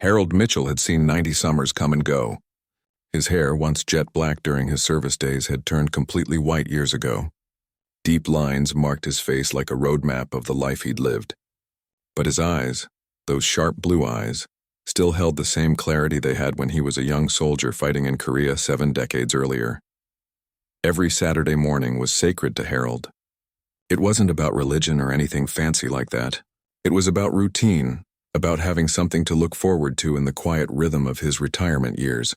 Harold Mitchell had seen 90 summers come and go. His hair, once jet black during his service days, had turned completely white years ago. Deep lines marked his face like a roadmap of the life he'd lived. But his eyes, those sharp blue eyes, still held the same clarity they had when he was a young soldier fighting in Korea 7 decades earlier. Every Saturday morning was sacred to Harold. It wasn't about religion or anything fancy like that. It was about routine, about having something to look forward to in the quiet rhythm of his retirement years.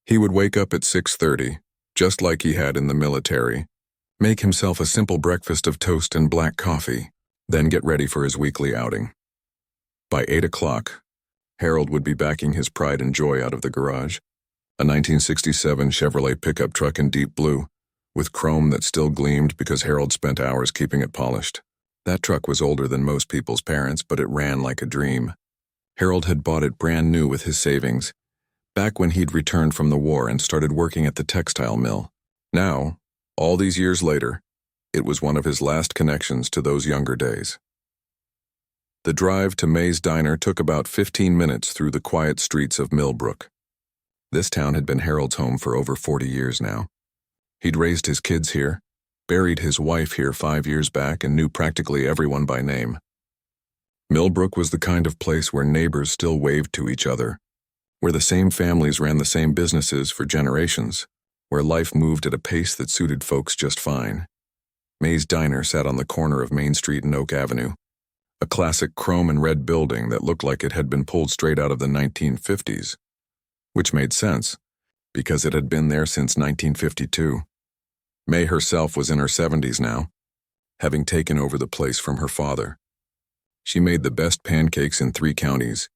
He would wake up at 6:30, just like he had in the military, make himself a simple breakfast of toast and black coffee, then get ready for his weekly outing. By 8 o'clock, Harold would be backing his pride and joy out of the garage, a 1967 Chevrolet pickup truck in deep blue, with chrome that still gleamed because Harold spent hours keeping it polished. That truck was older than most people's parents, but it ran like a dream. Harold had bought it brand new with his savings, back when he'd returned from the war and started working at the textile mill. Now, all these years later, it was one of his last connections to those younger days. The drive to May's Diner took about 15 minutes through the quiet streets of Millbrook. This town had been Harold's home for over 40 years now. He'd raised his kids here, buried his wife here 5 years back, and knew practically everyone by name. Millbrook was the kind of place where neighbors still waved to each other, where the same families ran the same businesses for generations, where life moved at a pace that suited folks just fine. May's Diner sat on the corner of Main Street and Oak Avenue, a classic chrome and red building that looked like it had been pulled straight out of the 1950s, which made sense, because it had been there since 1952. May herself was in her 70s now, having taken over the place from her father. She made the best pancakes in 3 counties,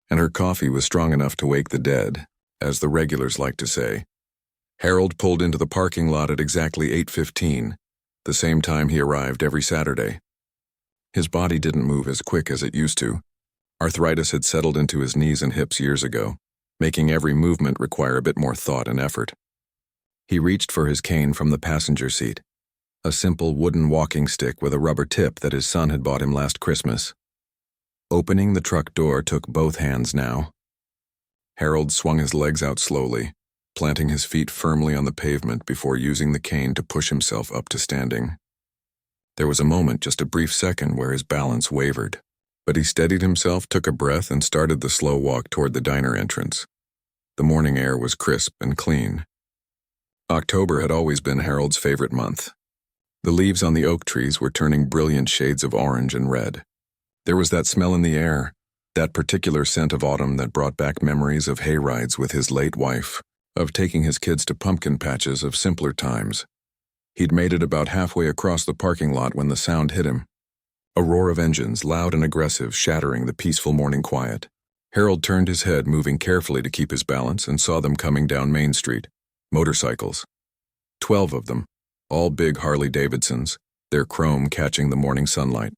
and her coffee was strong enough to wake the dead, as the regulars like to say. Harold pulled into the parking lot at exactly 8:15, the same time he arrived every Saturday. His body didn't move as quick as it used to. Arthritis had settled into his knees and hips years ago, making every movement require a bit more thought and effort. He reached for his cane from the passenger seat, a simple wooden walking stick with a rubber tip that his son had bought him last Christmas. Opening the truck door took both hands now. Harold swung his legs out slowly, planting his feet firmly on the pavement before using the cane to push himself up to standing. There was a moment, just a brief second, where his balance wavered, but he steadied himself, took a breath, and started the slow walk toward the diner entrance. The morning air was crisp and clean. October had always been Harold's favorite month. The leaves on the oak trees were turning brilliant shades of orange and red. There was that smell in the air, that particular scent of autumn that brought back memories of hay rides with his late wife, of taking his kids to pumpkin patches, of simpler times. He'd made it about halfway across the parking lot when the sound hit him. A roar of engines, loud and aggressive, shattering the peaceful morning quiet. Harold turned his head, moving carefully to keep his balance, and saw them coming down Main Street. Motorcycles. 12 of them, all big Harley-Davidsons, their chrome catching the morning sunlight.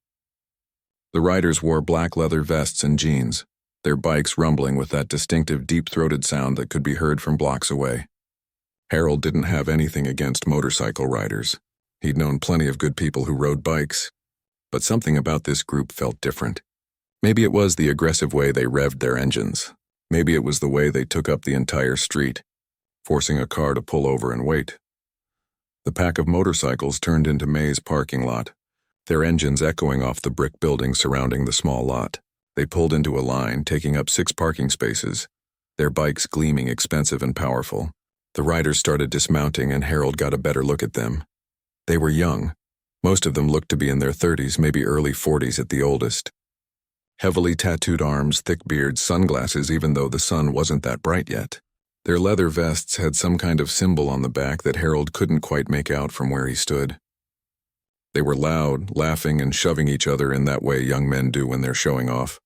The riders wore black leather vests and jeans, their bikes rumbling with that distinctive deep-throated sound that could be heard from blocks away. Harold didn't have anything against motorcycle riders. He'd known plenty of good people who rode bikes, but something about this group felt different. Maybe it was the aggressive way they revved their engines. Maybe it was the way they took up the entire street, forcing a car to pull over and wait. The pack of motorcycles turned into May's parking lot, their engines echoing off the brick building surrounding the small lot. They pulled into a line, taking up 6 parking spaces, their bikes gleaming expensive and powerful. The riders started dismounting, and Harold got a better look at them. They were young. Most of them looked to be in their 30s, maybe early 40s at the oldest. Heavily tattooed arms, thick beards, sunglasses, even though the sun wasn't that bright yet. Their leather vests had some kind of symbol on the back that Harold couldn't quite make out from where he stood. They were loud, laughing and shoving each other in that way young men do when they're showing off.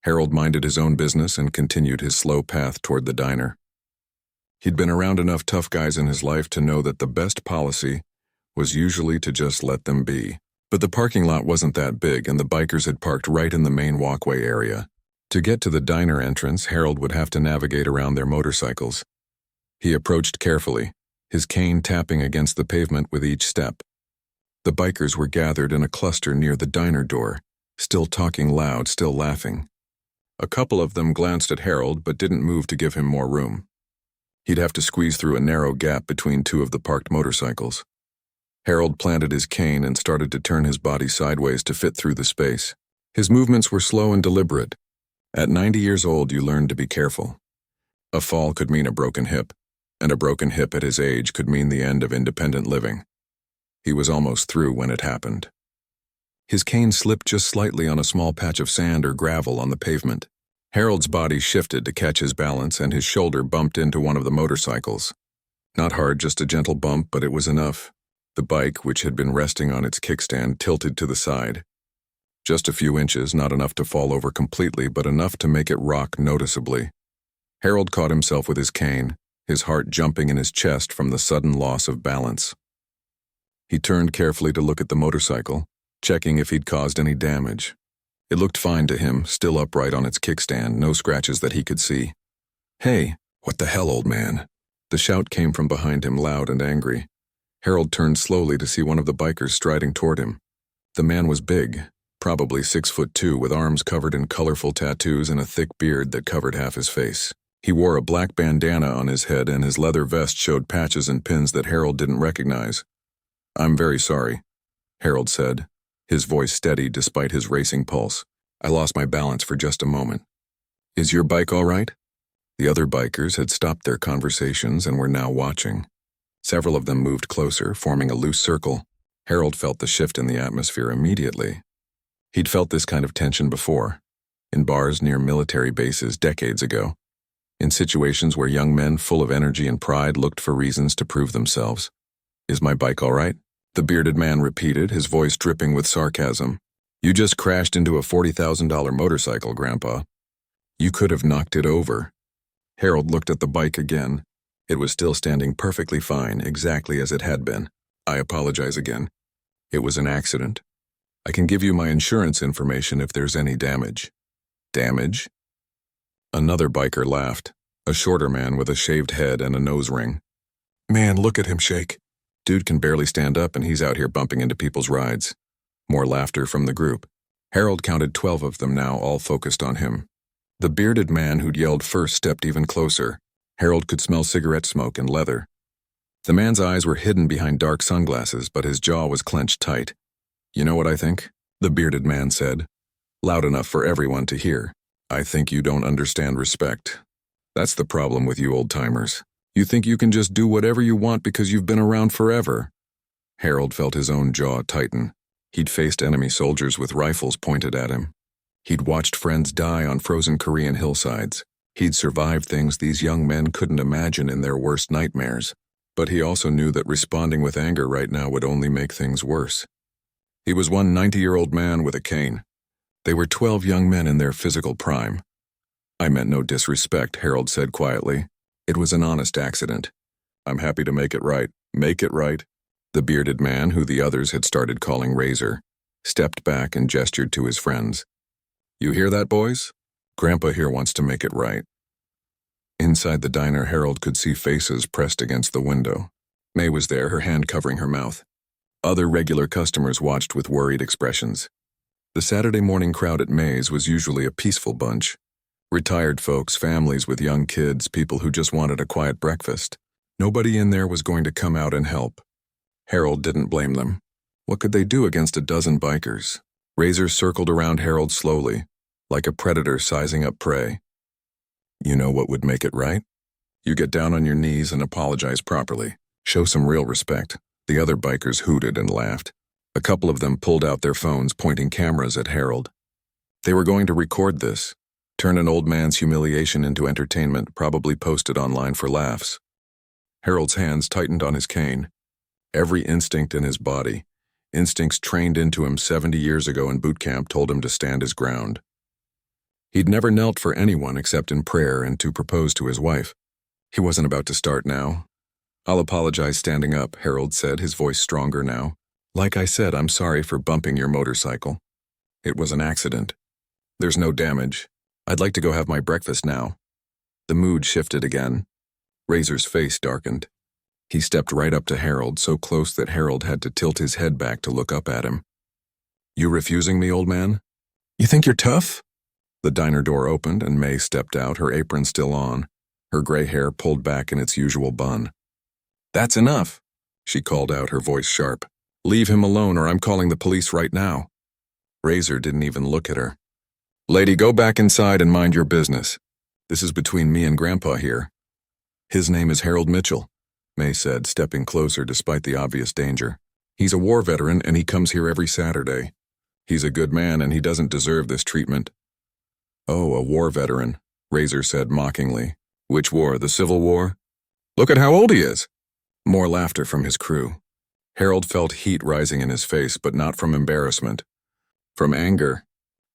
Harold minded his own business and continued his slow path toward the diner. He'd been around enough tough guys in his life to know that the best policy was usually to just let them be. But the parking lot wasn't that big, and the bikers had parked right in the main walkway area. To get to the diner entrance, Harold would have to navigate around their motorcycles. He approached carefully, his cane tapping against the pavement with each step. The bikers were gathered in a cluster near the diner door, still talking loud, still laughing. A couple of them glanced at Harold but didn't move to give him more room. He'd have to squeeze through a narrow gap between two of the parked motorcycles. Harold planted his cane and started to turn his body sideways to fit through the space. His movements were slow and deliberate. At 90 years old, you learned to be careful. A fall could mean a broken hip, and a broken hip at his age could mean the end of independent living. He was almost through when it happened. His cane slipped just slightly on a small patch of sand or gravel on the pavement. Harold's body shifted to catch his balance and his shoulder bumped into one of the motorcycles. Not hard, just a gentle bump, but it was enough. The bike, which had been resting on its kickstand, tilted to the side. Just a few inches, not enough to fall over completely, but enough to make it rock noticeably. Harold caught himself with his cane, his heart jumping in his chest from the sudden loss of balance. He turned carefully to look at the motorcycle, checking if he'd caused any damage. It looked fine to him, still upright on its kickstand, no scratches that he could see. "Hey, what the hell, old man?" The shout came from behind him, loud and angry. Harold turned slowly to see one of the bikers striding toward him. The man was big, probably 6'2", with arms covered in colorful tattoos and a thick beard that covered half his face. He wore a black bandana on his head and his leather vest showed patches and pins that Harold didn't recognize. "I'm very sorry," Harold said, his voice steady despite his racing pulse. "I lost my balance for just a moment." "Is your bike all right?" The other bikers had stopped their conversations and were now watching. Several of them moved closer, forming a loose circle. Harold felt the shift in the atmosphere immediately. He'd felt this kind of tension before, in bars near military bases decades ago, in situations where young men full of energy and pride looked for reasons to prove themselves. "Is my bike all right?" the bearded man repeated, his voice dripping with sarcasm. "You just crashed into a $40,000 motorcycle, Grandpa. You could have knocked it over." Harold looked at the bike again. It was still standing perfectly fine, exactly as it had been. "I apologize again. It was an accident. I can give you my insurance information if there's any damage." "Damage?" Another biker laughed, a shorter man with a shaved head and a nose ring. "Man, look at him shake. Dude can barely stand up and he's out here bumping into people's rides." More laughter from the group. Harold counted 12 of them now, all focused on him. The bearded man who'd yelled first stepped even closer. Harold could smell cigarette smoke and leather. The man's eyes were hidden behind dark sunglasses, but his jaw was clenched tight. "You know what I think?" the bearded man said, loud enough for everyone to hear. "I think you don't understand respect. That's the problem with you old-timers. You think you can just do whatever you want because you've been around forever." Harold felt his own jaw tighten. He'd faced enemy soldiers with rifles pointed at him. He'd watched friends die on frozen Korean hillsides. He'd survived things these young men couldn't imagine in their worst nightmares. But he also knew that responding with anger right now would only make things worse. He was one 90-year-old man with a cane. They were 12 young men in their physical prime. "I meant no disrespect," Harold said quietly. "It was an honest accident. I'm happy to make it right." "Make it right?" The bearded man, who the others had started calling Razor, stepped back and gestured to his friends. "You hear that, boys? Grandpa here wants to make it right." Inside the diner, Harold could see faces pressed against the window. May was there, her hand covering her mouth. Other regular customers watched with worried expressions. The Saturday morning crowd at May's was usually a peaceful bunch. Retired folks, families with young kids, people who just wanted a quiet breakfast. Nobody in there was going to come out and help. Harold didn't blame them. What could they do against a dozen bikers? Razor circled around Harold slowly, like a predator sizing up prey. "You know what would make it right? You get down on your knees and apologize properly. Show some real respect." The other bikers hooted and laughed. A couple of them pulled out their phones, pointing cameras at Harold. They were going to record this, turn an old man's humiliation into entertainment, probably post it online for laughs. Harold's hands tightened on his cane. Every instinct in his body, instincts trained into him 70 years ago in boot camp, told him to stand his ground. He'd never knelt for anyone except in prayer and to propose to his wife. He wasn't about to start now. "I'll apologize standing up," Harold said, his voice stronger now. "Like I said, I'm sorry for bumping your motorcycle. It was an accident. There's no damage. I'd like to go have my breakfast now." The mood shifted again. Razor's face darkened. He stepped right up to Harold, so close that Harold had to tilt his head back to look up at him. "You refusing me, old man? You think you're tough?" The diner door opened and May stepped out, her apron still on, her gray hair pulled back in its usual bun. "That's enough," she called out, her voice sharp. "Leave him alone or I'm calling the police right now." Razor didn't even look at her. "Lady, go back inside and mind your business. This is between me and Grandpa here." "His name is Harold Mitchell," May said, stepping closer despite the obvious danger. "He's a war veteran and he comes here every Saturday. He's a good man and he doesn't deserve this treatment." "Oh, a war veteran," Razor said mockingly. "Which war, the Civil War? Look at how old he is." More laughter from his crew. Harold felt heat rising in his face, but not from embarrassment. From anger.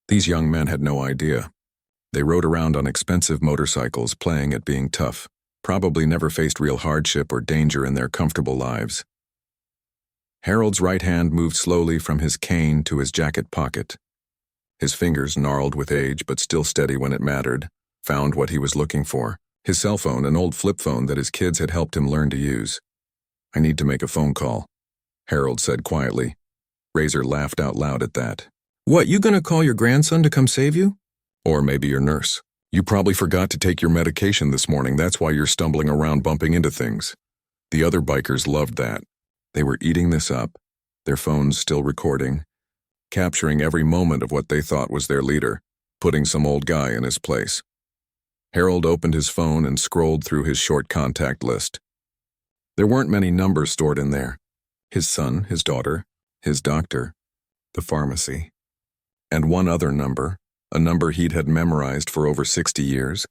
These young men had no idea. They rode around on expensive motorcycles, playing at being tough, probably never faced real hardship or danger in their comfortable lives. Harold's right hand moved slowly from his cane to his jacket pocket. His fingers, gnarled with age but still steady when it mattered, found what he was looking for. His cell phone, an old flip phone that his kids had helped him learn to use. "I need to make a phone call," Harold said quietly. Razor laughed out loud at that. "What, you gonna call your grandson to come save you?" "Or maybe your nurse. You probably forgot to take your medication this morning, that's why you're stumbling around bumping into things." The other bikers loved that. They were eating this up, their phones still recording, capturing every moment of what they thought was their leader, putting some old guy in his place. Harold opened his phone and scrolled through his short contact list. There weren't many numbers stored in there. His son, his daughter, his doctor, the pharmacy, and one other number, a number he'd had memorized for over 60 years,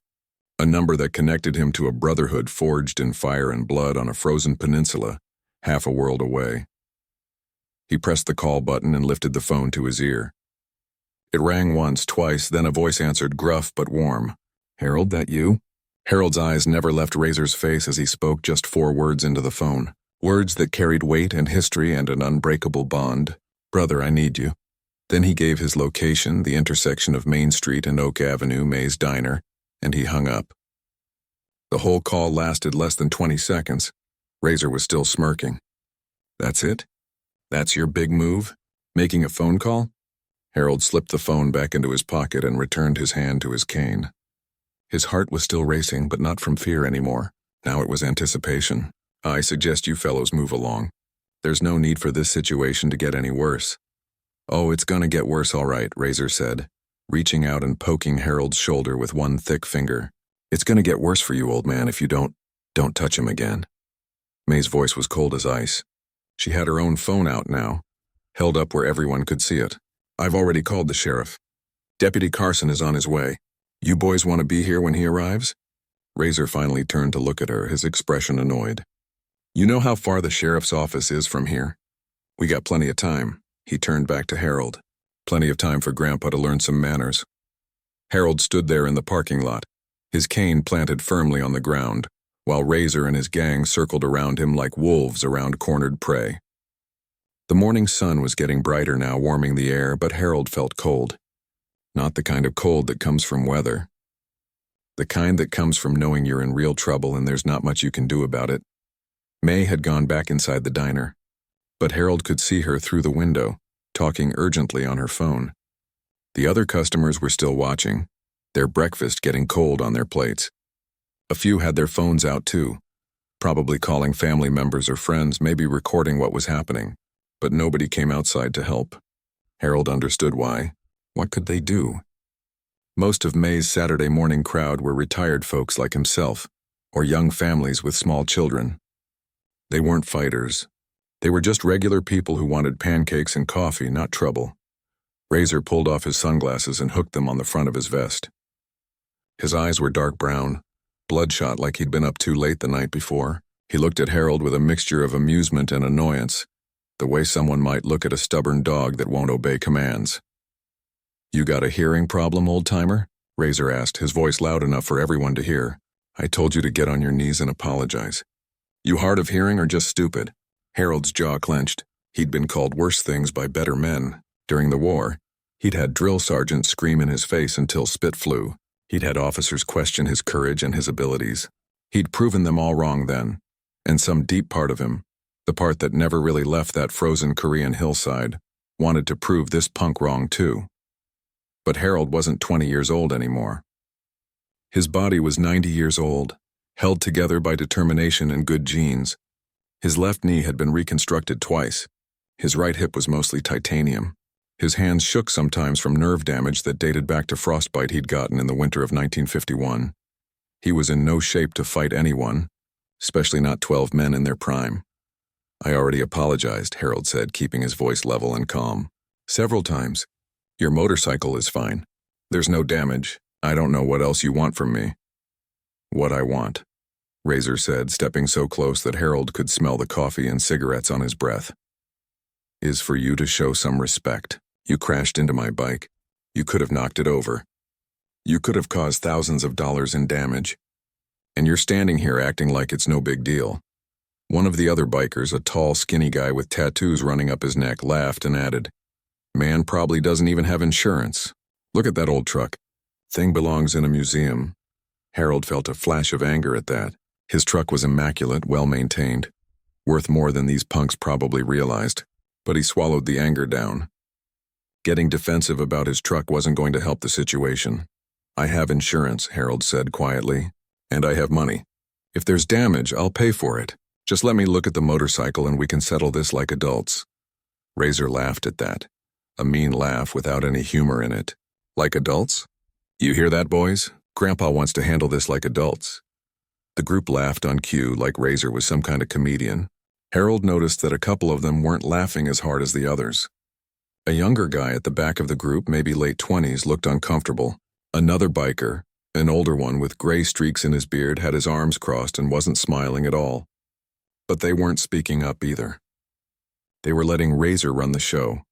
a number that connected him to a brotherhood forged in fire and blood on a frozen peninsula, half a world away. He pressed the call button and lifted the phone to his ear. It rang once, twice, then a voice answered, gruff but warm. "Harold, that you?" Harold's eyes never left Razor's face as he spoke just 4 words into the phone. Words that carried weight and history and an unbreakable bond. "Brother, I need you." Then he gave his location, the intersection of Main Street and Oak Avenue, May's diner, and he hung up. The whole call lasted less than 20 seconds. Razor was still smirking. "That's it? That's your big move? Making a phone call?" Harold slipped the phone back into his pocket and returned his hand to his cane. His heart was still racing, but not from fear anymore. Now it was anticipation. "I suggest you fellows move along. There's no need for this situation to get any worse." "Oh, it's gonna get worse all right," Razor said, reaching out and poking Harold's shoulder with one thick finger. "It's gonna get worse for you, old man, if you don't touch him again." May's voice was cold as ice. She had her own phone out now, held up where everyone could see it. "I've already called the sheriff. Deputy Carson is on his way. You boys want to be here when he arrives?" Razor finally turned to look at her, his expression annoyed. "You know how far the sheriff's office is from here? We got plenty of time." He turned back to Harold. "Plenty of time for Grandpa to learn some manners." Harold stood there in the parking lot, his cane planted firmly on the ground, while Razor and his gang circled around him like wolves around cornered prey. The morning sun was getting brighter now, warming the air, but Harold felt cold. Not the kind of cold that comes from weather. The kind that comes from knowing you're in real trouble and there's not much you can do about it. May had gone back inside the diner, but Harold could see her through the window, talking urgently on her phone. The other customers were still watching, their breakfast getting cold on their plates. A few had their phones out too, probably calling family members or friends, maybe recording what was happening, but nobody came outside to help. Harold understood why. What could they do? Most of May's Saturday morning crowd were retired folks like himself, or young families with small children. They weren't fighters. They were just regular people who wanted pancakes and coffee, not trouble. Razor pulled off his sunglasses and hooked them on the front of his vest. His eyes were dark brown, bloodshot like he'd been up too late the night before. He looked at Harold with a mixture of amusement and annoyance, the way someone might look at a stubborn dog that won't obey commands. "You got a hearing problem, old-timer?" Razor asked, his voice loud enough for everyone to hear. "I told you to get on your knees and apologize. You hard of hearing or just stupid?" Harold's jaw clenched. He'd been called worse things by better men. During the war, he'd had drill sergeants scream in his face until spit flew. He'd had officers question his courage and his abilities. He'd proven them all wrong then, and some deep part of him, the part that never really left that frozen Korean hillside, wanted to prove this punk wrong too. But Harold wasn't 20 years old anymore. His body was 90 years old, held together by determination and good genes. His left knee had been reconstructed twice. His right hip was mostly titanium. His hands shook sometimes from nerve damage that dated back to frostbite he'd gotten in the winter of 1951. He was in no shape to fight anyone, especially not 12 men in their prime. I already apologized, Harold said, keeping his voice level and calm. Several times. Your motorcycle is fine. There's no damage. I don't know what else you want from me. What I want, Razor said, stepping so close that Harold could smell the coffee and cigarettes on his breath, is for you to show some respect. You crashed into my bike. You could have knocked it over. You could have caused thousands of dollars in damage. And you're standing here acting like it's no big deal. One of the other bikers, a tall, skinny guy with tattoos running up his neck, laughed and added, "Man probably doesn't even have insurance. Look at that old truck. Thing belongs in a museum." Harold felt a flash of anger at that. His truck was immaculate, well-maintained, worth more than these punks probably realized, but he swallowed the anger down. Getting defensive about his truck wasn't going to help the situation. "I have insurance," Harold said quietly, "and I have money. If there's damage, I'll pay for it. Just let me look at the motorcycle and we can settle this like adults." Razor laughed at that, a mean laugh without any humor in it. "Like adults? You hear that, boys? Grandpa wants to handle this like adults." The group laughed on cue like Razor was some kind of comedian. Harold noticed that a couple of them weren't laughing as hard as the others. A younger guy at the back of the group, maybe late 20s, looked uncomfortable. Another biker, an older one with gray streaks in his beard, had his arms crossed and wasn't smiling at all. But they weren't speaking up either. They were letting Razor run the show.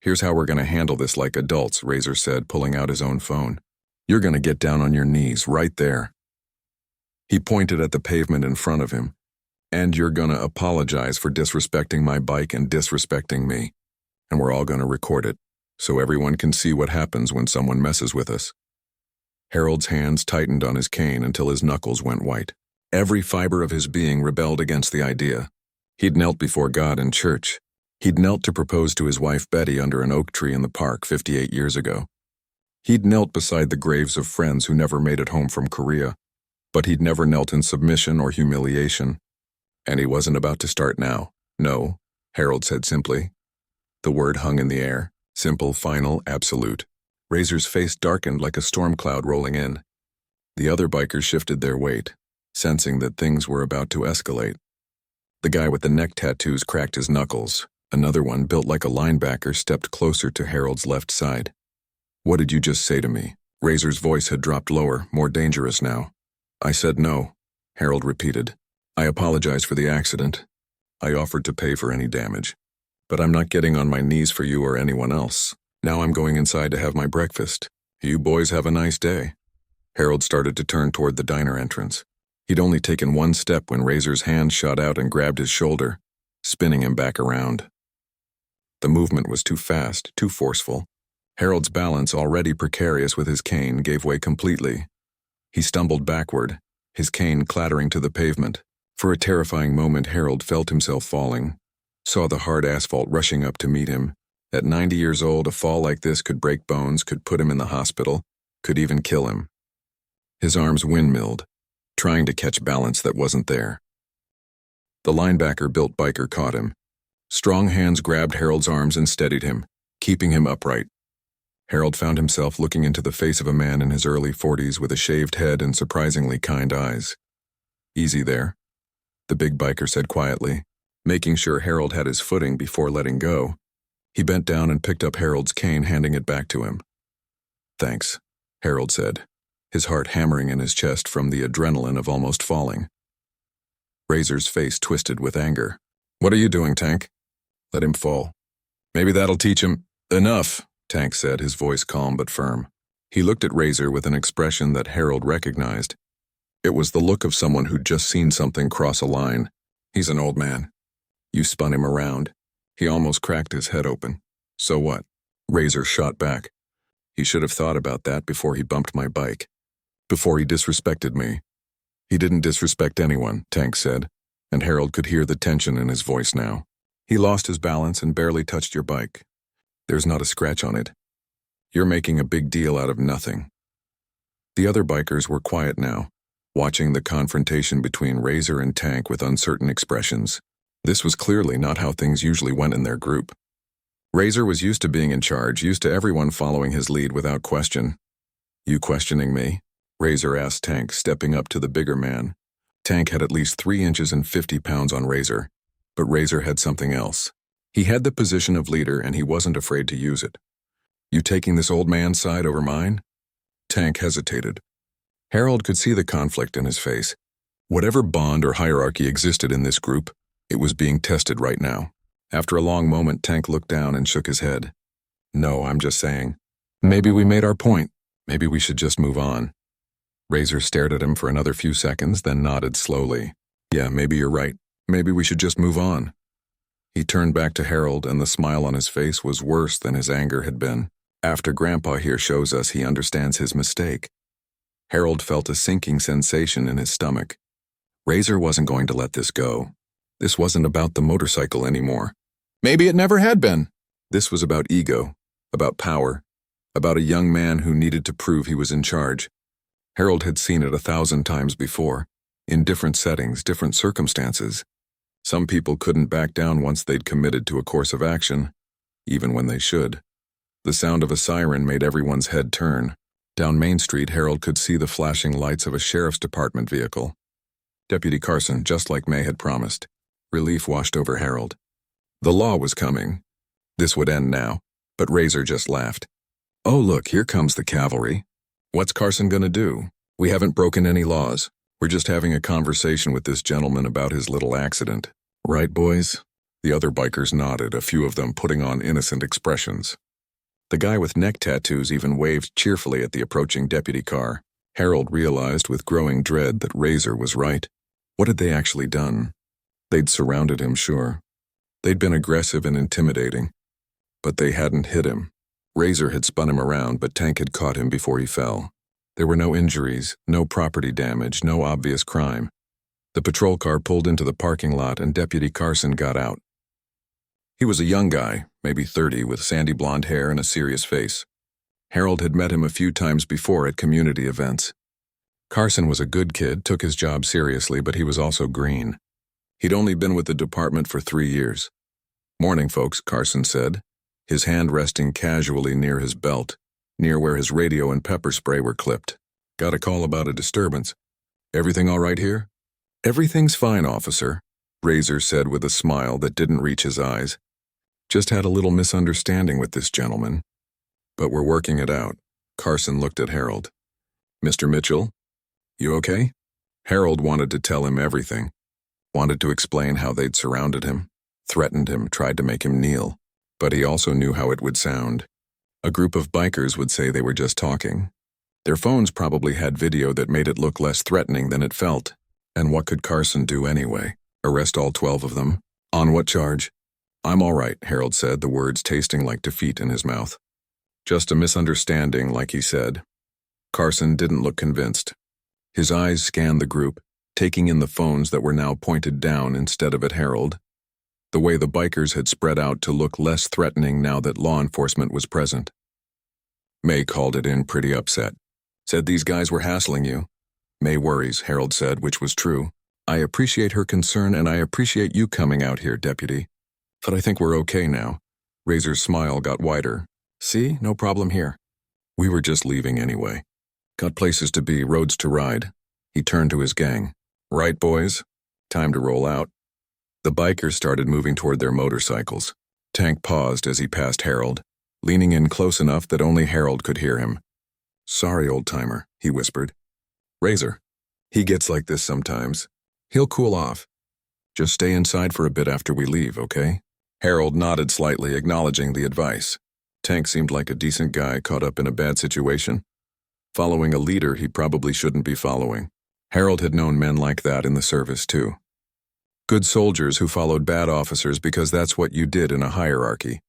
"Here's how we're going to handle this like adults," Razor said, pulling out his own phone. "You're going to get down on your knees right there." He pointed at the pavement in front of him. "And you're going to apologize for disrespecting my bike and disrespecting me. And we're all going to record it, so everyone can see what happens when someone messes with us." Harold's hands tightened on his cane until his knuckles went white. Every fiber of his being rebelled against the idea. He'd knelt before God in church. He'd knelt to propose to his wife Betty under an oak tree in the park 58 years ago. He'd knelt beside the graves of friends who never made it home from Korea, but he'd never knelt in submission or humiliation. And he wasn't about to start now. "No," Harold said simply. The word hung in the air, simple, final, absolute. Razor's face darkened like a storm cloud rolling in. The other bikers shifted their weight, sensing that things were about to escalate. The guy with the neck tattoos cracked his knuckles. Another one, built like a linebacker, stepped closer to Harold's left side. "What did you just say to me?" Razor's voice had dropped lower, more dangerous now. "I said no," Harold repeated. "I apologize for the accident. I offered to pay for any damage. But I'm not getting on my knees for you or anyone else. Now I'm going inside to have my breakfast. You boys have a nice day." Harold started to turn toward the diner entrance. He'd only taken one step when Razor's hand shot out and grabbed his shoulder, spinning him back around. The movement was too fast, too forceful. Harold's balance, already precarious with his cane, gave way completely. He stumbled backward, his cane clattering to the pavement. For a terrifying moment, Harold felt himself falling, saw the hard asphalt rushing up to meet him. At 90 years old, a fall like this could break bones, could put him in the hospital, could even kill him. His arms windmilled, trying to catch balance that wasn't there. The linebacker-built biker caught him. Strong hands grabbed Harold's arms and steadied him, keeping him upright. Harold found himself looking into the face of a man in his early 40s with a shaved head and surprisingly kind eyes. "Easy there," the big biker said quietly, making sure Harold had his footing before letting go. He bent down and picked up Harold's cane, handing it back to him. "Thanks," Harold said, his heart hammering in his chest from the adrenaline of almost falling. Razor's face twisted with anger. "What are you doing, Tank?" "Let him fall. Maybe that'll teach him." "Enough," Tank said, his voice calm but firm. He looked at Razor with an expression that Harold recognized. It was the look of someone who'd just seen something cross a line. "He's an old man. You spun him around. He almost cracked his head open. So what?" Razor shot back. "He should have thought about that before he bumped my bike. Before he disrespected me." "He didn't disrespect anyone," Tank said, and Harold could hear the tension in his voice now. "He lost his balance and barely touched your bike. There's not a scratch on it. You're making a big deal out of nothing." The other bikers were quiet now, watching the confrontation between Razor and Tank with uncertain expressions. This was clearly not how things usually went in their group. Razor was used to being in charge, used to everyone following his lead without question. "You questioning me?" Razor asked Tank, stepping up to the bigger man. Tank had at least 3 inches and 50 pounds on Razor, but Razor had something else. He had the position of leader and he wasn't afraid to use it. "You taking this old man's side over mine?" Tank hesitated. Harold could see the conflict in his face. Whatever bond or hierarchy existed in this group, it was being tested right now. After a long moment, Tank looked down and shook his head. "No, I'm just saying. Maybe we made our point. Maybe we should just move on." Razor stared at him for another few seconds, then nodded slowly. "Yeah, maybe you're right. Maybe we should just move on." He turned back to Harold, and the smile on his face was worse than his anger had been. After Grandpa here shows us he understands his mistake. Harold felt a sinking sensation in his stomach. Razor wasn't going to let this go. This wasn't about the motorcycle anymore. Maybe it never had been. This was about ego, about power, about a young man who needed to prove he was in charge. Harold had seen it 1,000 times before, in different settings, different circumstances. Some people couldn't back down once they'd committed to a course of action, even when they should. The sound of a siren made everyone's head turn. Down Main Street, Harold could see the flashing lights of a sheriff's department vehicle. Deputy Carson, just like May had promised. Relief washed over Harold. The law was coming. This would end now, but Razor just laughed. "Oh look, here comes the cavalry. What's Carson gonna do? We haven't broken any laws. We're just having a conversation with this gentleman about his little accident. Right, boys?" The other bikers nodded, a few of them putting on innocent expressions. The guy with neck tattoos even waved cheerfully at the approaching deputy car. Harold realized with growing dread that Razor was right. What had they actually done? They'd surrounded him, sure. They'd been aggressive and intimidating. But they hadn't hit him. Razor had spun him around, but Tank had caught him before he fell. There were no injuries, no property damage, no obvious crime. The patrol car pulled into the parking lot and Deputy Carson got out. He was a young guy, maybe 30, with sandy blonde hair and a serious face. Harold had met him a few times before at community events. Carson was a good kid, took his job seriously, but he was also green. He'd only been with the department for 3 years. "Morning, folks," Carson said, his hand resting casually near his belt, near where his radio and pepper spray were clipped. "Got a call about a disturbance. Everything all right here?" "Everything's fine, officer," Razor said with a smile that didn't reach his eyes. "Just had a little misunderstanding with this gentleman. But we're working it out." Carson looked at Harold. "Mr. Mitchell, you okay?" Harold wanted to tell him everything. Wanted to explain how they'd surrounded him, threatened him, tried to make him kneel. But he also knew how it would sound. A group of bikers would say they were just talking. Their phones probably had video that made it look less threatening than it felt. And what could Carson do anyway? Arrest all 12 of them? On what charge? "I'm all right," Harold said, the words tasting like defeat in his mouth. "Just a misunderstanding, like he said." Carson didn't look convinced. His eyes scanned the group, taking in the phones that were now pointed down instead of at Harold. The way the bikers had spread out to look less threatening now that law enforcement was present. May called it in pretty upset. "Said these guys were hassling you." "May worries," Harold said, which was true. "I appreciate her concern and I appreciate you coming out here, Deputy. But I think we're okay now." Razor's smile got wider. "See, no problem here. We were just leaving anyway. Got places to be, roads to ride." He turned to his gang. "Right, boys? Time to roll out." The bikers started moving toward their motorcycles. Tank paused as he passed Harold, leaning in close enough that only Harold could hear him. "Sorry, old-timer," he whispered. "Razor. He gets like this sometimes. He'll cool off. Just stay inside for a bit after we leave, okay?" Harold nodded slightly, acknowledging the advice. Tank seemed like a decent guy caught up in a bad situation. Following a leader he probably shouldn't be following. Harold had known men like that in the service, too. Good soldiers who followed bad officers because that's what you did in a hierarchy.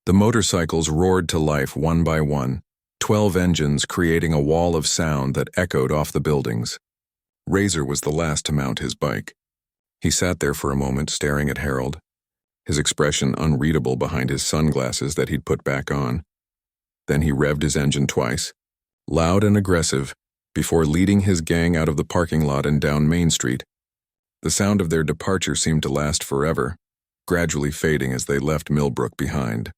The motorcycles roared to life one by one, 12 engines creating a wall of sound that echoed off the buildings. Razor was the last to mount his bike. He sat there for a moment staring at Harold, his expression unreadable behind his sunglasses that he'd put back on. Then he revved his engine twice, loud and aggressive, before leading his gang out of the parking lot and down Main Street. The sound of their departure seemed to last forever, gradually fading as they left Millbrook behind.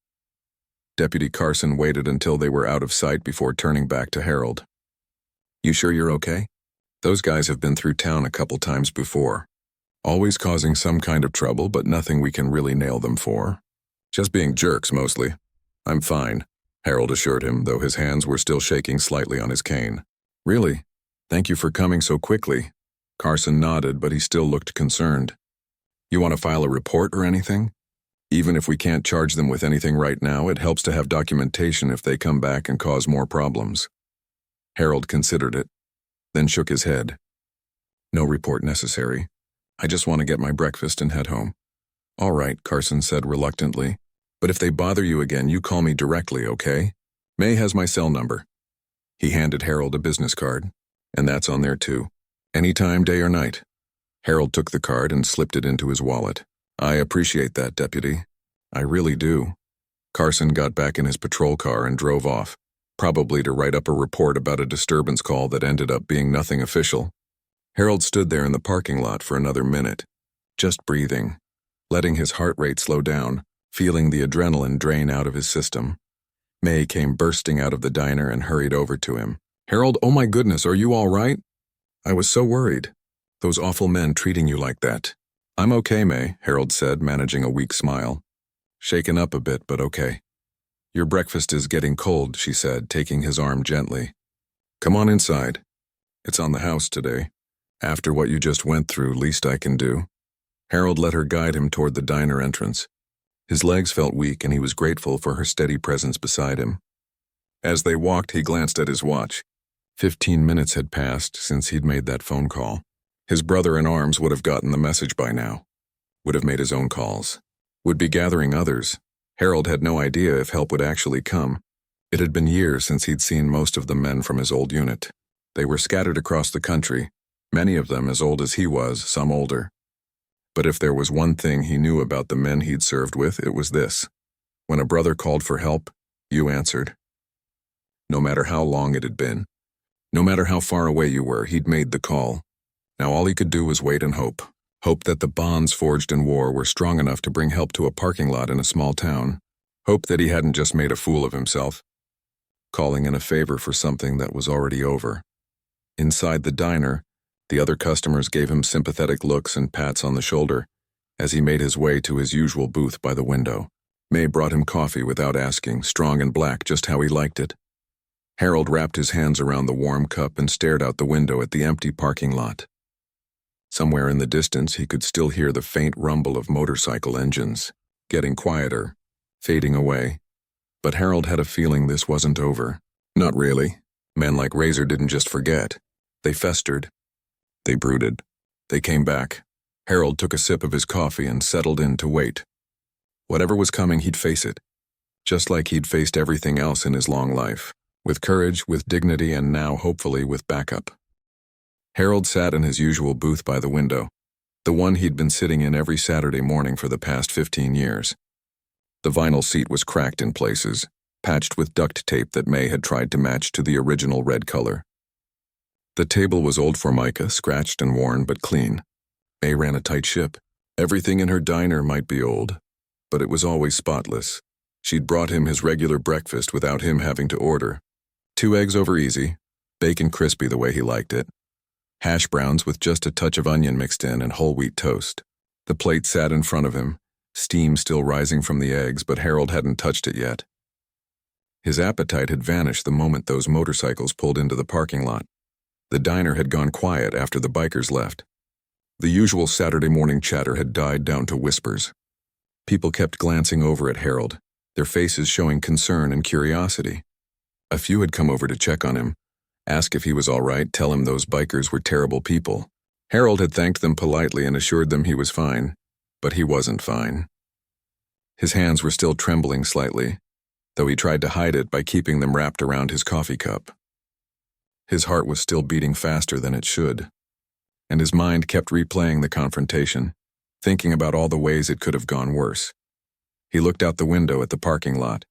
Deputy Carson waited until they were out of sight before turning back to Harold. "You sure you're okay? Those guys have been through town a couple times before. Always causing some kind of trouble, but nothing we can really nail them for. Just being jerks, mostly. I'm fine," Harold assured him, though his hands were still shaking slightly on his cane. "Really? Thank you for coming so quickly." Carson nodded, but he still looked concerned. "You want to file a report or anything? Even if we can't charge them with anything right now, it helps to have documentation if they come back and cause more problems." Harold considered it, then shook his head. "No report necessary. I just want to get my breakfast and head home." "All right," Carson said reluctantly. "But if they bother you again, you call me directly, okay? May has my cell number." He handed Harold a business card. "And that's on there too. Anytime, day or night." Harold took the card and slipped it into his wallet. "I appreciate that, Deputy. I really do." Carson got back in his patrol car and drove off, probably to write up a report about a disturbance call that ended up being nothing official. Harold stood there in the parking lot for another minute, just breathing, letting his heart rate slow down, feeling the adrenaline drain out of his system. May came bursting out of the diner and hurried over to him. "Harold, oh my goodness, are you all right? I was so worried. Those awful men treating you like that." "I'm okay, May," Harold said, managing a weak smile. "Shaken up a bit, but okay." "Your breakfast is getting cold," she said, taking his arm gently. "Come on inside. It's on the house today. After what you just went through, least I can do." Harold let her guide him toward the diner entrance. His legs felt weak, and he was grateful for her steady presence beside him. As they walked, he glanced at his watch. 15 minutes had passed since he'd made that phone call. His brother-in-arms would have gotten the message by now, would have made his own calls, would be gathering others. Harold had no idea if help would actually come. It had been years since he'd seen most of the men from his old unit. They were scattered across the country, many of them as old as he was, some older. But if there was one thing he knew about the men he'd served with, it was this. When a brother called for help, you answered. No matter how long it had been, no matter how far away you were, he'd made the call. Now all he could do was wait and hope. Hope that the bonds forged in war were strong enough to bring help to a parking lot in a small town. Hope that he hadn't just made a fool of himself, calling in a favor for something that was already over. Inside the diner, the other customers gave him sympathetic looks and pats on the shoulder as he made his way to his usual booth by the window. May brought him coffee without asking, strong and black, just how he liked it. Harold wrapped his hands around the warm cup and stared out the window at the empty parking lot. Somewhere in the distance, he could still hear the faint rumble of motorcycle engines, getting quieter, fading away. But Harold had a feeling this wasn't over. Not really. Men like Razor didn't just forget. They festered. They brooded. They came back. Harold took a sip of his coffee and settled in to wait. Whatever was coming, he'd face it. Just like he'd faced everything else in his long life. With courage, with dignity, and now, hopefully, with backup. Harold sat in his usual booth by the window, the one he'd been sitting in every Saturday morning for the past 15 years. The vinyl seat was cracked in places, patched with duct tape that May had tried to match to the original red color. The table was old Formica, scratched and worn, but clean. May ran a tight ship. Everything in her diner might be old, but it was always spotless. She'd brought him his regular breakfast without him having to order. 2 eggs over easy, bacon crispy the way he liked it, hash browns with just a touch of onion mixed in, and whole wheat toast. The plate sat in front of him, steam still rising from the eggs, but Harold hadn't touched it yet. His appetite had vanished the moment those motorcycles pulled into the parking lot. The diner had gone quiet after the bikers left. The usual Saturday morning chatter had died down to whispers. People kept glancing over at Harold, their faces showing concern and curiosity. A few had come over to check on him, ask if he was all right, tell him those bikers were terrible people. Harold had thanked them politely and assured them he was fine, but he wasn't fine. His hands were still trembling slightly, though he tried to hide it by keeping them wrapped around his coffee cup. His heart was still beating faster than it should, and his mind kept replaying the confrontation, thinking about all the ways it could have gone worse. He looked out the window at the parking lot.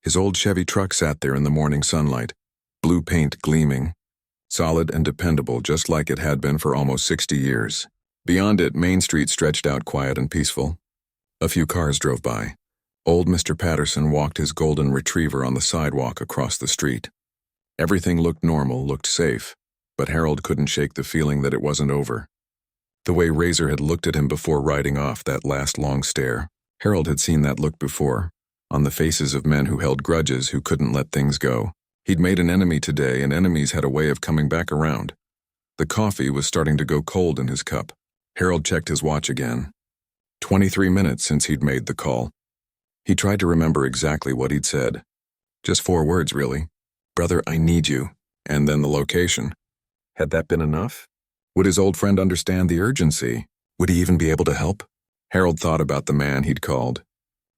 His old Chevy truck sat there in the morning sunlight, blue paint gleaming, solid and dependable just like it had been for almost 60 years. Beyond it, Main Street stretched out quiet and peaceful. A few cars drove by. Old Mr. Patterson walked his golden retriever on the sidewalk across the street. Everything looked normal, looked safe, but Harold couldn't shake the feeling that it wasn't over. The way Razor had looked at him before riding off, that last long stare, Harold had seen that look before, on the faces of men who held grudges, who couldn't let things go. He'd made an enemy today, and enemies had a way of coming back around. The coffee was starting to go cold in his cup. Harold checked his watch again. 23 minutes since he'd made the call. He tried to remember exactly what he'd said. Just 4 words, really. "Brother, I need you." And then the location. Had that been enough? Would his old friend understand the urgency? Would he even be able to help? Harold thought about the man he'd called.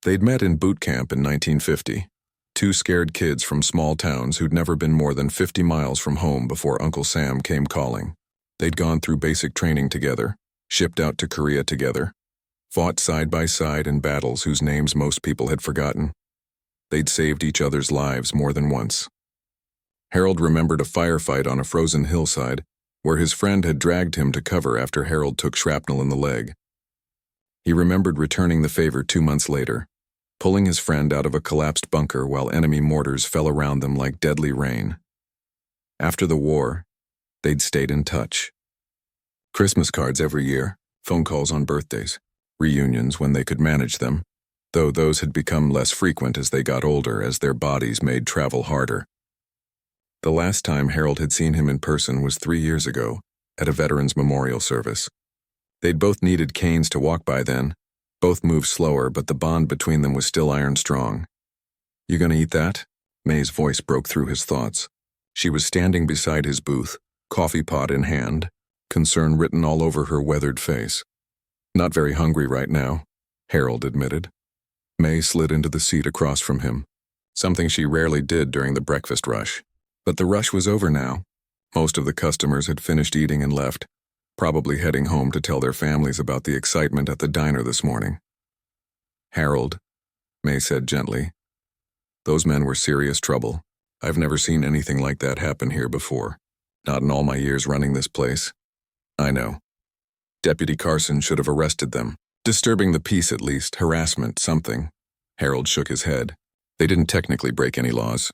They'd met in boot camp in 1950. 2 scared kids from small towns who'd never been more than 50 miles from home before Uncle Sam came calling. They'd gone through basic training together, shipped out to Korea together, fought side by side in battles whose names most people had forgotten. They'd saved each other's lives more than once. Harold remembered a firefight on a frozen hillside where his friend had dragged him to cover after Harold took shrapnel in the leg. He remembered returning the favor 2 months later, pulling his friend out of a collapsed bunker while enemy mortars fell around them like deadly rain. After the war, they'd stayed in touch. Christmas cards every year, phone calls on birthdays, reunions when they could manage them, though those had become less frequent as they got older, as their bodies made travel harder. The last time Harold had seen him in person was 3 years ago, at a Veterans Memorial service. They'd both needed canes to walk by then. Both moved slower, but the bond between them was still iron strong. "You gonna eat that?" May's voice broke through his thoughts. She was standing beside his booth, coffee pot in hand, concern written all over her weathered face. "Not very hungry right now," Harold admitted. May slid into the seat across from him, something she rarely did during the breakfast rush. But the rush was over now. Most of the customers had finished eating and left, probably heading home to tell their families about the excitement at the diner this morning. "Harold," May said gently, "those men were serious trouble. I've never seen anything like that happen here before. Not in all my years running this place." "I know. Deputy Carson should have arrested them. Disturbing the peace at least, harassment, something." Harold shook his head. "They didn't technically break any laws.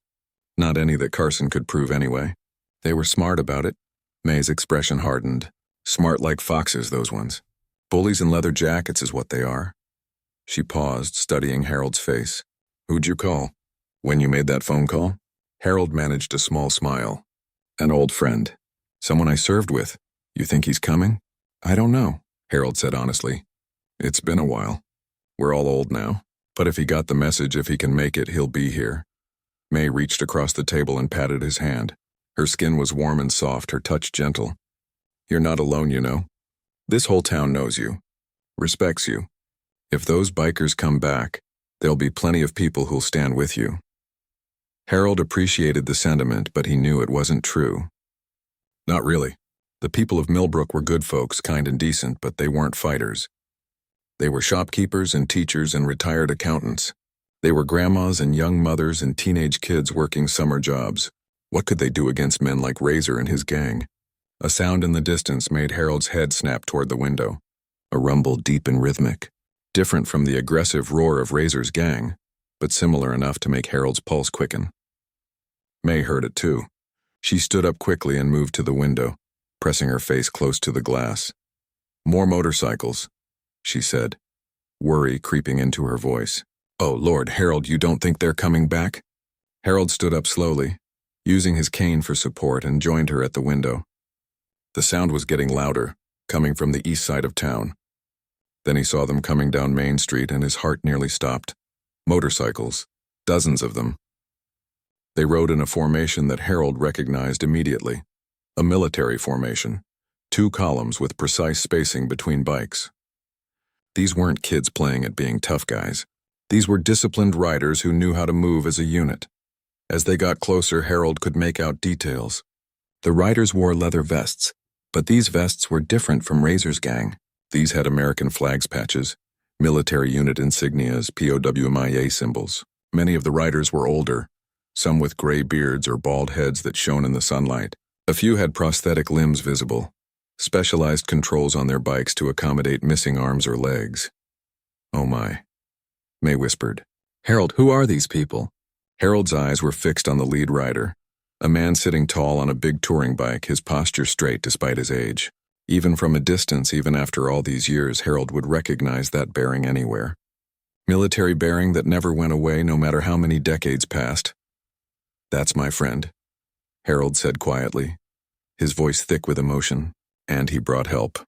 Not any that Carson could prove anyway. They were smart about it." May's expression hardened. "Smart like foxes, those ones. Bullies in leather jackets is what they are." She paused, studying Harold's face. "Who'd you call? When you made that phone call?" Harold managed a small smile. "An old friend. Someone I served with. You think he's coming?" "I don't know," Harold said honestly. "It's been a while. We're all old now. But if he got the message, if he can make it, he'll be here." May reached across the table and patted his hand. Her skin was warm and soft, her touch gentle. "You're not alone, you know. This whole town knows you, respects you. If those bikers come back, there'll be plenty of people who'll stand with you." Harold appreciated the sentiment, but he knew it wasn't true. "Not really. The people of Millbrook were good folks, kind and decent, but they weren't fighters. They were shopkeepers and teachers and retired accountants. They were grandmas and young mothers and teenage kids working summer jobs. What could they do against men like Razor and his gang?" A sound in the distance made Harold's head snap toward the window. A rumble deep and rhythmic, different from the aggressive roar of Razor's gang, but similar enough to make Harold's pulse quicken. May heard it too. She stood up quickly and moved to the window, pressing her face close to the glass. "More motorcycles," she said, worry creeping into her voice. "Oh, Lord, Harold, you don't think they're coming back?" Harold stood up slowly, using his cane for support, and joined her at the window. The sound was getting louder, coming from the east side of town. Then he saw them coming down Main Street, and his heart nearly stopped. Motorcycles, dozens of them. They rode in a formation that Harold recognized immediately. A military formation, 2 columns with precise spacing between bikes. These weren't kids playing at being tough guys. These were disciplined riders who knew how to move as a unit. As they got closer, Harold could make out details. The riders wore leather vests, but these vests were different from Razor's gang. These had American flags patches, military unit insignias, POWMIA symbols. Many of the riders were older, some with gray beards or bald heads that shone in the sunlight. A few had prosthetic limbs visible, specialized controls on their bikes to accommodate missing arms or legs. "Oh my," May whispered. "Harold, who are these people?" Harold's eyes were fixed on the lead rider, a man sitting tall on a big touring bike, his posture straight despite his age. Even from a distance, even after all these years, Harold would recognize that bearing anywhere. Military bearing that never went away no matter how many decades passed. "That's my friend," Harold said quietly, his voice thick with emotion, "and he brought help."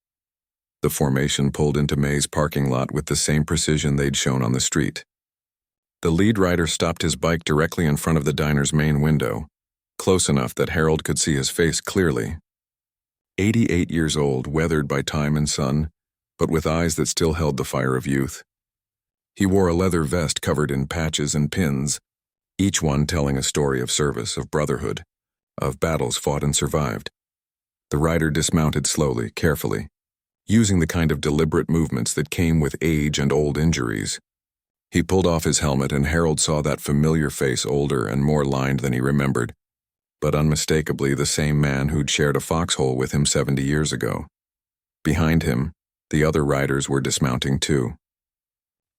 The formation pulled into May's parking lot with the same precision they'd shown on the street. The lead rider stopped his bike directly in front of the diner's main window, close enough that Harold could see his face clearly. 88 years old, weathered by time and sun, but with eyes that still held the fire of youth. He wore a leather vest covered in patches and pins, each one telling a story of service, of brotherhood, of battles fought and survived. The rider dismounted slowly, carefully, using the kind of deliberate movements that came with age and old injuries. He pulled off his helmet, and Harold saw that familiar face, older and more lined than he remembered, but unmistakably the same man who'd shared a foxhole with him 70 years ago. Behind him, the other riders were dismounting too.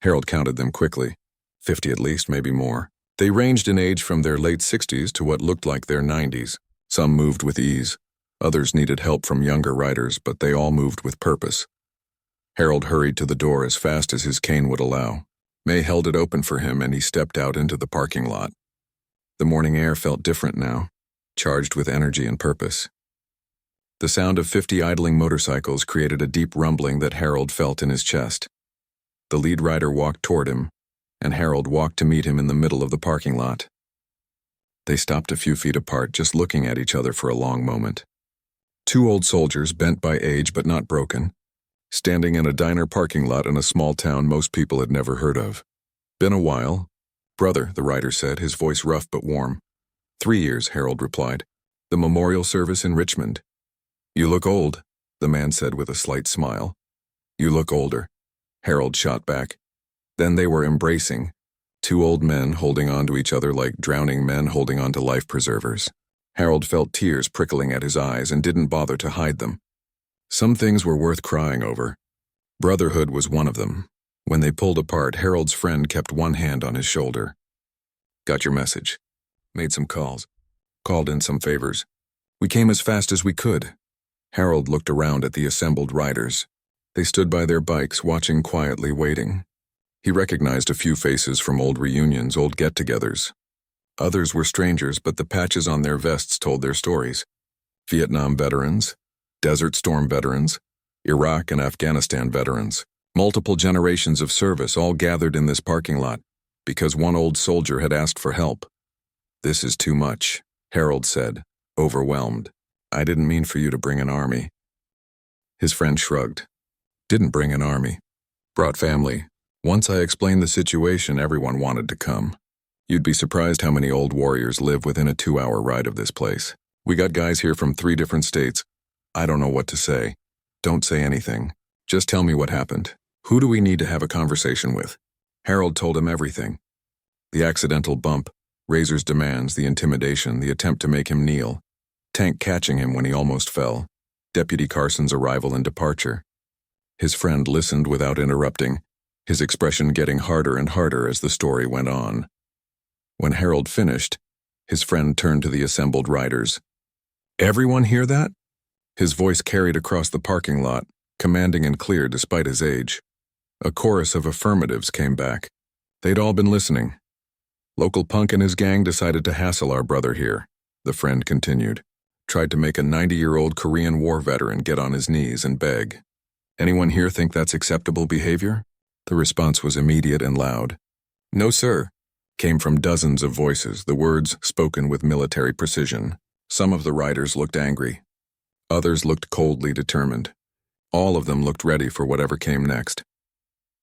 Harold counted them quickly, 50 at least, maybe more. They ranged in age from their late 60s to what looked like their 90s. Some moved with ease. Others needed help from younger riders, but they all moved with purpose. Harold hurried to the door as fast as his cane would allow. May held it open for him, and he stepped out into the parking lot. The morning air felt different now, charged with energy and purpose. The sound of 50 idling motorcycles created a deep rumbling that Harold felt in his chest. The lead rider walked toward him, and Harold walked to meet him in the middle of the parking lot. They stopped a few feet apart, just looking at each other for a long moment. Two old soldiers, bent by age but not broken, standing in a diner parking lot in a small town most people had never heard of. "Been a while." "Brother," the rider said, his voice rough but warm. 3 years, Harold replied. "The memorial service in Richmond." "You look old," the man said with a slight smile. "You look older," Harold shot back. Then they were embracing, two old men holding on to each other like drowning men holding on to life preservers. Harold felt tears prickling at his eyes and didn't bother to hide them. Some things were worth crying over. Brotherhood was one of them. When they pulled apart, Harold's friend kept one hand on his shoulder. "Got your message. Made some calls. Called in some favors. We came as fast as we could." Harold looked around at the assembled riders. They stood by their bikes, watching quietly, waiting. He recognized a few faces from old reunions, old get-togethers. Others were strangers, but the patches on their vests told their stories. Vietnam veterans, Desert Storm veterans, Iraq and Afghanistan veterans. Multiple generations of service all gathered in this parking lot because one old soldier had asked for help. "This is too much," Harold said, overwhelmed. "I didn't mean for you to bring an army." His friend shrugged. "Didn't bring an army. Brought family. Once I explained the situation, everyone wanted to come. You'd be surprised how many old warriors live within a 2-hour ride of this place. We got guys here from 3 different states. I don't know what to say. Don't say anything. Just tell me what happened. Who do we need to have a conversation with?" Harold told him everything. The accidental bump, Razor's demands, the intimidation, the attempt to make him kneel, Tank catching him when he almost fell, Deputy Carson's arrival and departure. His friend listened without interrupting, his expression getting harder and harder as the story went on. When Harold finished, his friend turned to the assembled riders. "Everyone hear that?" His voice carried across the parking lot, commanding and clear despite his age. A chorus of affirmatives came back. They'd all been listening. "Local punk and his gang decided to hassle our brother here," the friend continued. "Tried to make a 90-year-old Korean War veteran get on his knees and beg. Anyone here think that's acceptable behavior?" The response was immediate and loud. "No, sir," came from dozens of voices, the words spoken with military precision. Some of the riders looked angry. Others looked coldly determined. All of them looked ready for whatever came next.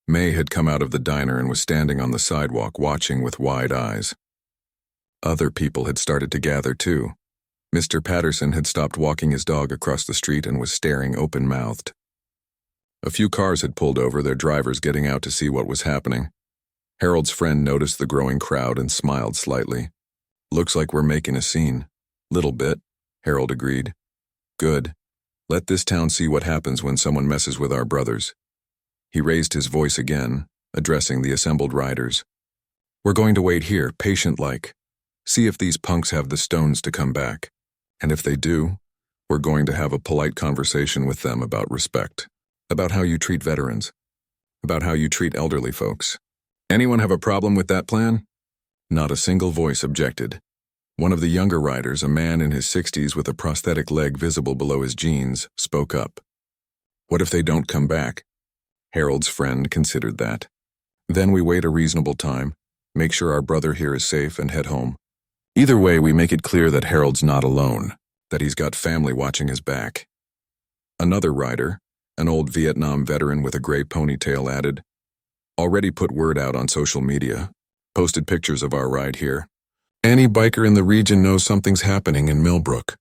May had come out of the diner and was standing on the sidewalk watching with wide eyes. Other people had started to gather too. Mr. Patterson had stopped walking his dog across the street and was staring open-mouthed. A few cars had pulled over, their drivers getting out to see what was happening. Harold's friend noticed the growing crowd and smiled slightly. Looks like we're making a scene. Little bit, Harold agreed. Good. Let this town see what happens when someone messes with our brothers. He raised his voice again, addressing the assembled riders. We're going to wait here, patient-like. See if these punks have the stones to come back. And if they do, we're going to have a polite conversation with them about respect, about how you treat veterans, about how you treat elderly folks. Anyone have a problem with that plan? Not a single voice objected. One of the younger riders, a man in his 60s with a prosthetic leg visible below his jeans, spoke up. What if they don't come back? Harold's friend considered that. Then we wait a reasonable time, make sure our brother here is safe, and head home. Either way, we make it clear that Harold's not alone, that he's got family watching his back. Another rider, an old Vietnam veteran with a gray ponytail, added, already put word out on social media, posted pictures of our ride here. Any biker in the region knows something's happening in Millbrook.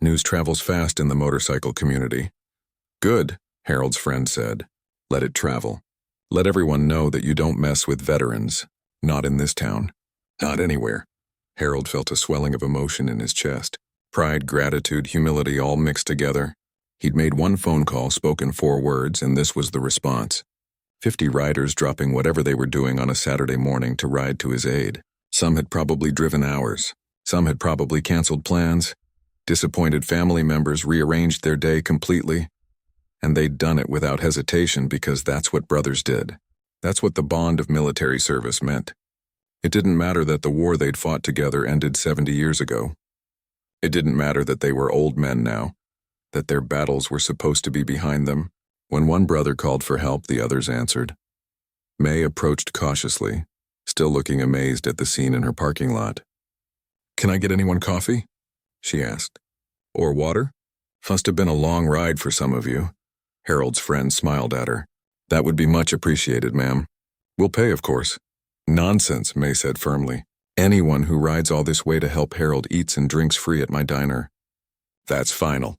News travels fast in the motorcycle community. Good, Harold's friend said. Let it travel. Let everyone know that you don't mess with veterans. Not in this town. Not anywhere. Harold felt a swelling of emotion in his chest. Pride, gratitude, humility all mixed together. He'd made one phone call, spoken 4 words, and this was the response. 50 riders dropping whatever they were doing on a Saturday morning to ride to his aid. Some had probably driven hours. Some had probably canceled plans. Disappointed family members rearranged their day completely. And they'd done it without hesitation because that's what brothers did. That's what the bond of military service meant. It didn't matter that the war they'd fought together ended 70 years ago. It didn't matter that they were old men now, that their battles were supposed to be behind them. When one brother called for help, the others answered. May approached cautiously, still looking amazed at the scene in her parking lot. Can I get anyone coffee? She asked. Or water? Must have been a long ride for some of you. Harold's friend smiled at her. That would be much appreciated, ma'am. We'll pay, of course. Nonsense, May said firmly. Anyone who rides all this way to help Harold eats and drinks free at my diner. That's final.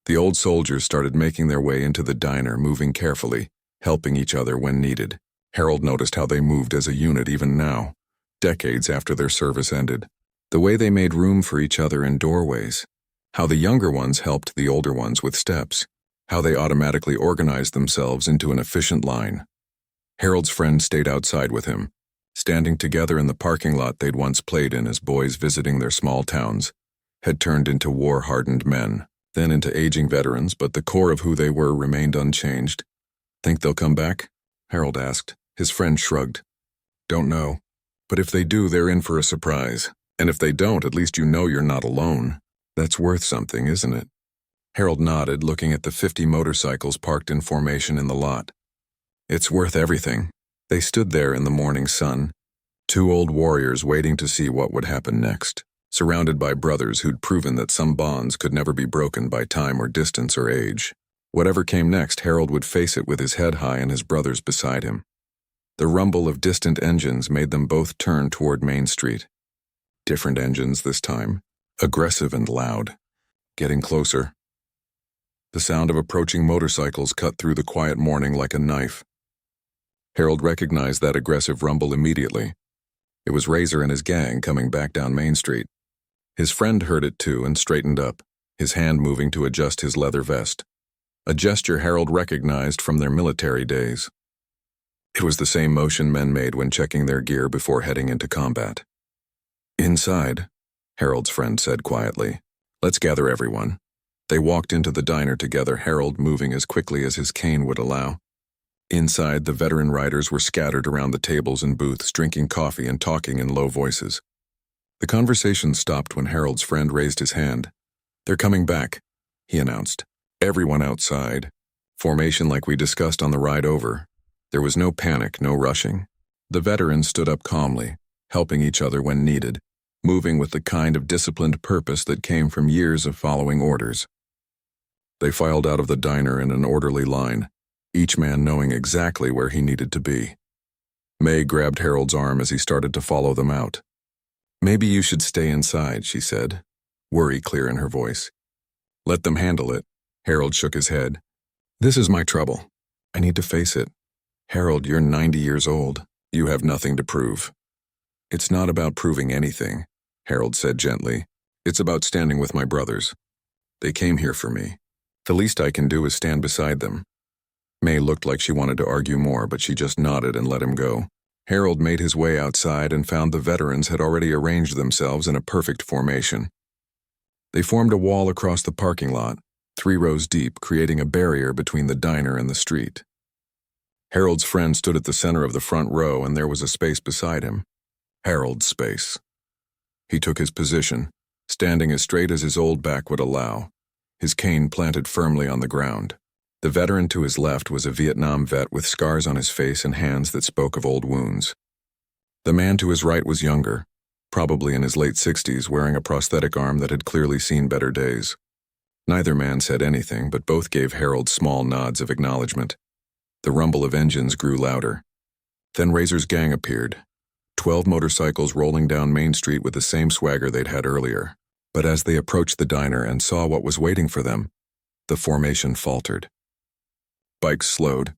The old soldiers started making their way into the diner, moving carefully, helping each other when needed. Harold noticed how they moved as a unit even now, decades after their service ended. The way they made room for each other in doorways. How the younger ones helped the older ones with steps. How they automatically organized themselves into an efficient line. Harold's friend stayed outside with him, standing together in the parking lot they'd once played in as boys visiting their small towns, had turned into war-hardened men. Then into aging veterans, but the core of who they were remained unchanged. Think they'll come back? Harold asked. His friend shrugged. Don't know. But if they do, they're in for a surprise. And if they don't, at least you know you're not alone. That's worth something, isn't it? Harold nodded, looking at the 50 motorcycles parked in formation in the lot. It's worth everything. They stood there in the morning sun, 2 old warriors waiting to see what would happen next. Surrounded by brothers who'd proven that some bonds could never be broken by time or distance or age. Whatever came next, Harold would face it with his head high and his brothers beside him. The rumble of distant engines made them both turn toward Main Street. Different engines this time, aggressive and loud. Getting closer. The sound of approaching motorcycles cut through the quiet morning like a knife. Harold recognized that aggressive rumble immediately. It was Razor and his gang coming back down Main Street. His friend heard it too and straightened up, his hand moving to adjust his leather vest. A gesture Harold recognized from their military days. It was the same motion men made when checking their gear before heading into combat. Inside, Harold's friend said quietly. Let's gather everyone. They walked into the diner together, Harold moving as quickly as his cane would allow. Inside, the veteran riders were scattered around the tables and booths, drinking coffee and talking in low voices. The conversation stopped when Harold's friend raised his hand. They're coming back, he announced. Everyone outside. Formation like we discussed on the ride over. There was no panic, no rushing. The veterans stood up calmly, helping each other when needed, moving with the kind of disciplined purpose that came from years of following orders. They filed out of the diner in an orderly line, each man knowing exactly where he needed to be. May grabbed Harold's arm as he started to follow them out. Maybe you should stay inside, she said, worry clear in her voice. Let them handle it. Harold shook his head. This is my trouble. I need to face it. Harold, you're 90 years old. You have nothing to prove. It's not about proving anything, Harold said gently. It's about standing with my brothers. They came here for me. The least I can do is stand beside them. May looked like she wanted to argue more, but she just nodded and let him go. Harold made his way outside and found the veterans had already arranged themselves in a perfect formation. They formed a wall across the parking lot, 3 rows deep, creating a barrier between the diner and the street. Harold's friend stood at the center of the front row, and there was a space beside him. Harold's space. He took his position, standing as straight as his old back would allow, his cane planted firmly on the ground. The veteran to his left was a Vietnam vet with scars on his face and hands that spoke of old wounds. The man to his right was younger, probably in his late 60s, wearing a prosthetic arm that had clearly seen better days. Neither man said anything, but both gave Harold small nods of acknowledgement. The rumble of engines grew louder. Then Razor's gang appeared, 12 motorcycles rolling down Main Street with the same swagger they'd had earlier. But as they approached the diner and saw what was waiting for them, the formation faltered. Bikes slowed.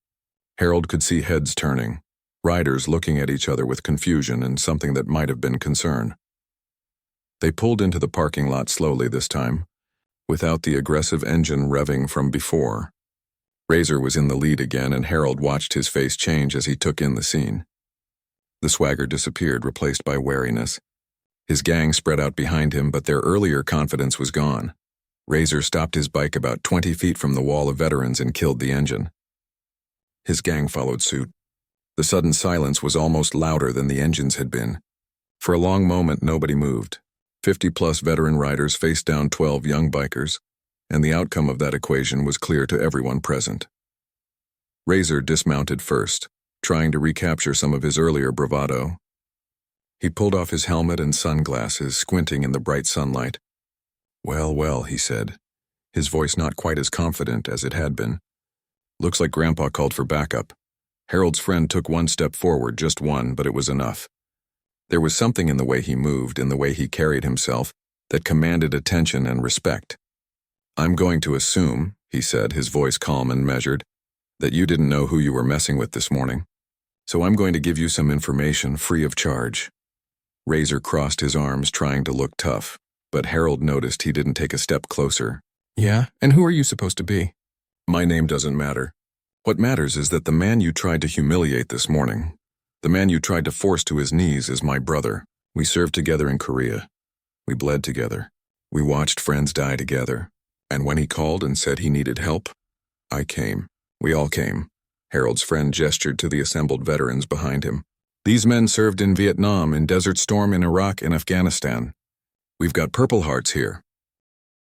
Harold could see heads turning, riders looking at each other with confusion and something that might have been concern. They pulled into the parking lot slowly this time, without the aggressive engine revving from before. Razor was in the lead again, and Harold watched his face change as he took in the scene. The swagger disappeared, replaced by wariness. His gang spread out behind him, but their earlier confidence was gone. Razor stopped his bike about 20 feet from the wall of veterans and killed the engine. His gang followed suit. The sudden silence was almost louder than the engines had been. For a long moment, nobody moved. 50-plus veteran riders faced down 12 young bikers, and the outcome of that equation was clear to everyone present. Razor dismounted first, trying to recapture some of his earlier bravado. He pulled off his helmet and sunglasses, squinting in the bright sunlight. "Well, well," he said, his voice not quite as confident as it had been. "Looks like Grandpa called for backup." Harold's friend took one step forward, just one, but it was enough. There was something in the way he moved, in the way he carried himself, that commanded attention and respect. "I'm going to assume," he said, his voice calm and measured, "that you didn't know who you were messing with this morning. So I'm going to give you some information free of charge." Razor crossed his arms, trying to look tough, but Harold noticed he didn't take a step closer. "Yeah, and who are you supposed to be?" "My name doesn't matter. What matters is that the man you tried to humiliate this morning, the man you tried to force to his knees, is my brother. We served together in Korea. We bled together. We watched friends die together. And when he called and said he needed help, I came. We all came." Harold's friend gestured to the assembled veterans behind him. "These men served in Vietnam, in Desert Storm, in Iraq, and Afghanistan. We've got Purple Hearts here.